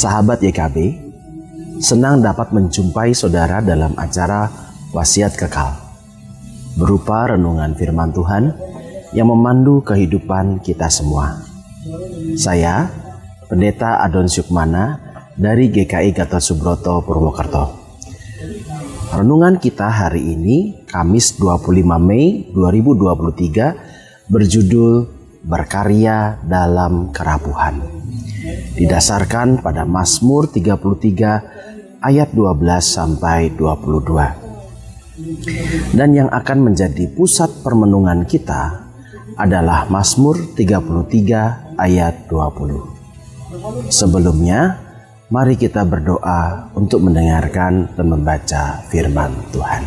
Sahabat YKB, senang dapat menjumpai saudara dalam acara Wasiat Kekal, berupa renungan firman Tuhan yang memandu kehidupan kita semua. Saya, Pendeta Adon Syukmana dari GKI Gatot Subroto, Purwokerto. Renungan kita hari ini, Kamis 25 Mei 2023, berjudul Berkarya dalam Kerapuhan. Didasarkan pada Mazmur 33 ayat 12 sampai 22. Dan yang akan menjadi pusat permenungan kita adalah Mazmur 33 ayat 20. Sebelumnya, mari kita berdoa untuk mendengarkan dan membaca firman Tuhan.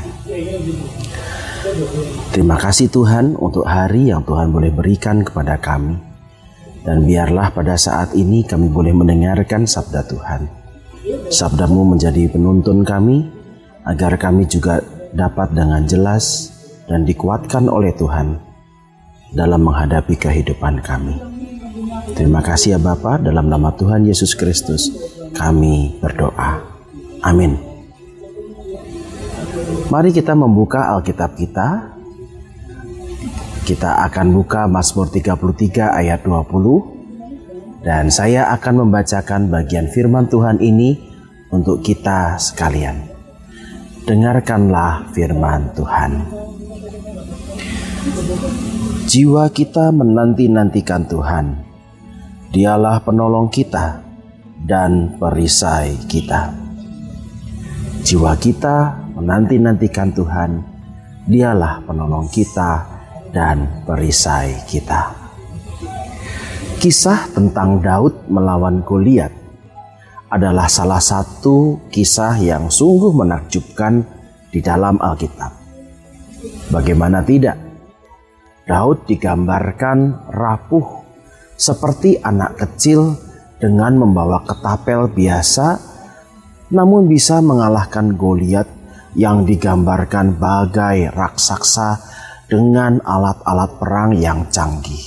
Terima kasih Tuhan untuk hari yang Tuhan boleh berikan kepada kami. Dan biarlah pada saat ini kami boleh mendengarkan sabda Tuhan. Sabda-Mu menjadi penuntun kami, agar kami juga dapat dengan jelas dan dikuatkan oleh Tuhan dalam menghadapi kehidupan kami. Terima kasih ya Bapa, dalam nama Tuhan Yesus Kristus kami berdoa. Amin. Mari kita membuka Alkitab kita. Kita akan buka Mazmur 33 ayat 20. Dan saya akan membacakan bagian firman Tuhan ini untuk kita sekalian. Dengarkanlah firman Tuhan. Jiwa kita menanti-nantikan Tuhan. Dialah penolong kita dan perisai kita. Jiwa kita menanti-nantikan Tuhan. Dialah penolong kita dan perisai kita. Kisah tentang Daud melawan Goliat adalah salah satu kisah yang sungguh menakjubkan di dalam Alkitab. Bagaimana tidak? Daud digambarkan rapuh seperti anak kecil dengan membawa ketapel biasa, namun bisa mengalahkan Goliat yang digambarkan bagai raksasa dengan alat-alat perang yang canggih.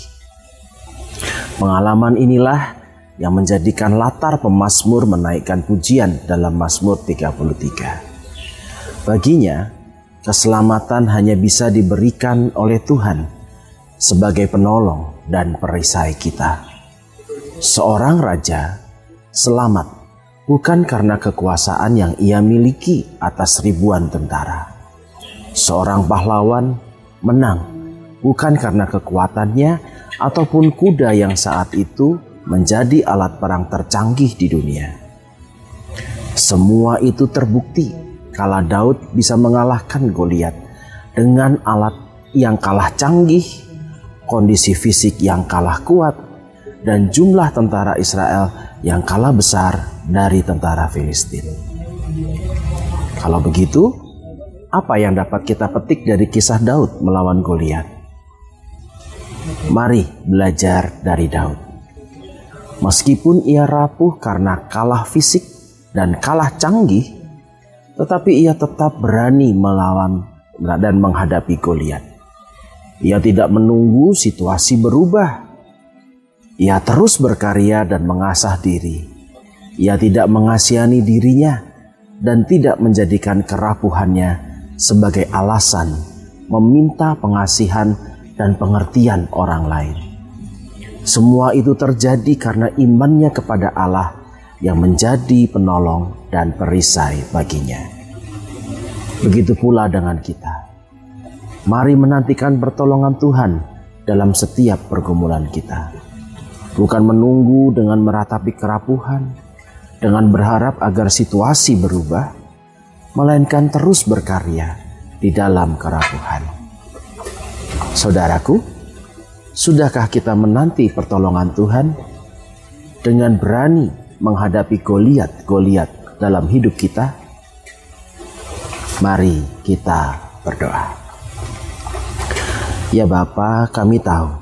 Pengalaman inilah yang menjadikan latar pemazmur menaikkan pujian dalam Mazmur 33. Baginya, keselamatan hanya bisa diberikan oleh Tuhan sebagai penolong dan perisai kita. Seorang raja selamat bukan karena kekuasaan yang ia miliki atas ribuan tentara. Seorang pahlawan menang bukan karena kekuatannya ataupun kuda yang saat itu menjadi alat perang tercanggih di dunia. Semua itu terbukti kala Daud bisa mengalahkan Goliat dengan alat yang kalah canggih, kondisi fisik yang kalah kuat, dan jumlah tentara Israel yang kalah besar dari tentara Filistin. Kalau begitu, apa yang dapat kita petik dari kisah Daud melawan Goliat? Mari belajar dari Daud. Meskipun ia rapuh karena kalah fisik dan kalah canggih, tetapi ia tetap berani melawan dan menghadapi Goliat. Ia tidak menunggu situasi berubah. Ia terus berkarya dan mengasah diri. Ia tidak mengasihani dirinya dan tidak menjadikan kerapuhannya sebagai alasan meminta pengasihan dan pengertian orang lain. Semua itu terjadi karena imannya kepada Allah yang menjadi penolong dan perisai baginya. Begitu pula dengan kita. Mari menantikan pertolongan Tuhan dalam setiap pergumulan kita. Bukan menunggu dengan meratapi kerapuhan, dengan berharap agar situasi berubah, melainkan terus berkarya di dalam kerapuhan. Saudaraku, sudahkah kita menanti pertolongan Tuhan dengan berani menghadapi Goliat dalam hidup kita? Mari kita berdoa. Ya Bapa, kami tahu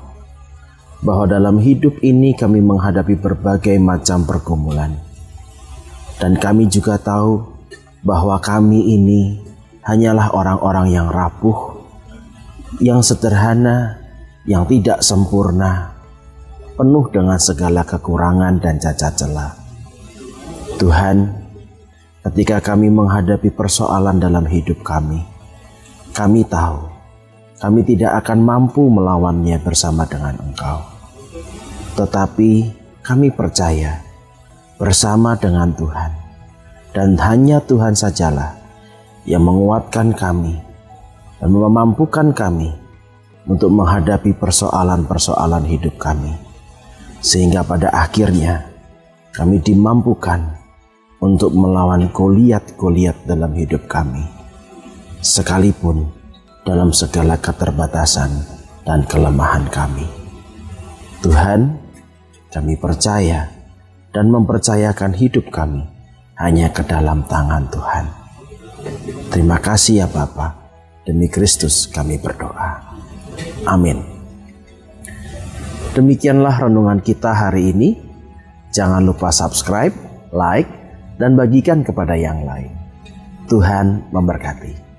bahwa dalam hidup ini kami menghadapi berbagai macam pergumulan. Dan kami juga tahu bahwa kami ini hanyalah orang-orang yang rapuh, yang sederhana, yang tidak sempurna, penuh dengan segala kekurangan dan cacat celah. Tuhan, ketika kami menghadapi persoalan dalam hidup kami tahu kami tidak akan mampu melawannya bersama dengan Engkau. Tetapi kami percaya bersama dengan Tuhan, dan hanya Tuhan sajalah yang menguatkan kami dan memampukan kami untuk menghadapi persoalan-persoalan hidup kami, sehingga pada akhirnya kami dimampukan untuk melawan Goliat-Goliat dalam hidup kami, sekalipun dalam segala keterbatasan dan kelemahan kami. Tuhan, kami percaya dan mempercayakan hidup kami hanya ke dalam tangan Tuhan. Terima kasih ya Bapa, demi Kristus kami berdoa. Amin. Demikianlah renungan kita hari ini. Jangan lupa subscribe, like, dan bagikan kepada yang lain. Tuhan memberkati.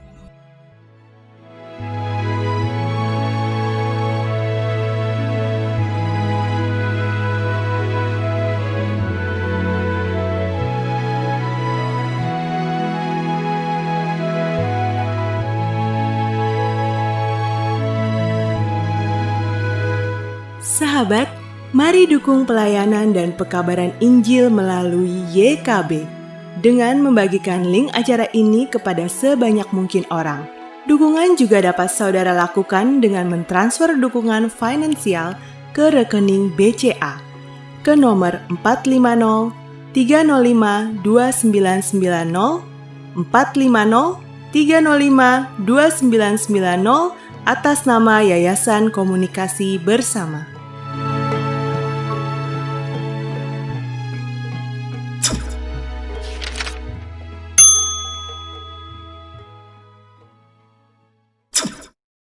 Sahabat, mari dukung pelayanan dan pekabaran Injil melalui YKB dengan membagikan link acara ini kepada sebanyak mungkin orang. Dukungan juga dapat saudara lakukan dengan mentransfer dukungan finansial ke rekening BCA ke nomor 450 305 2990 450 305 2990 atas nama Yayasan Komunikasi Bersama.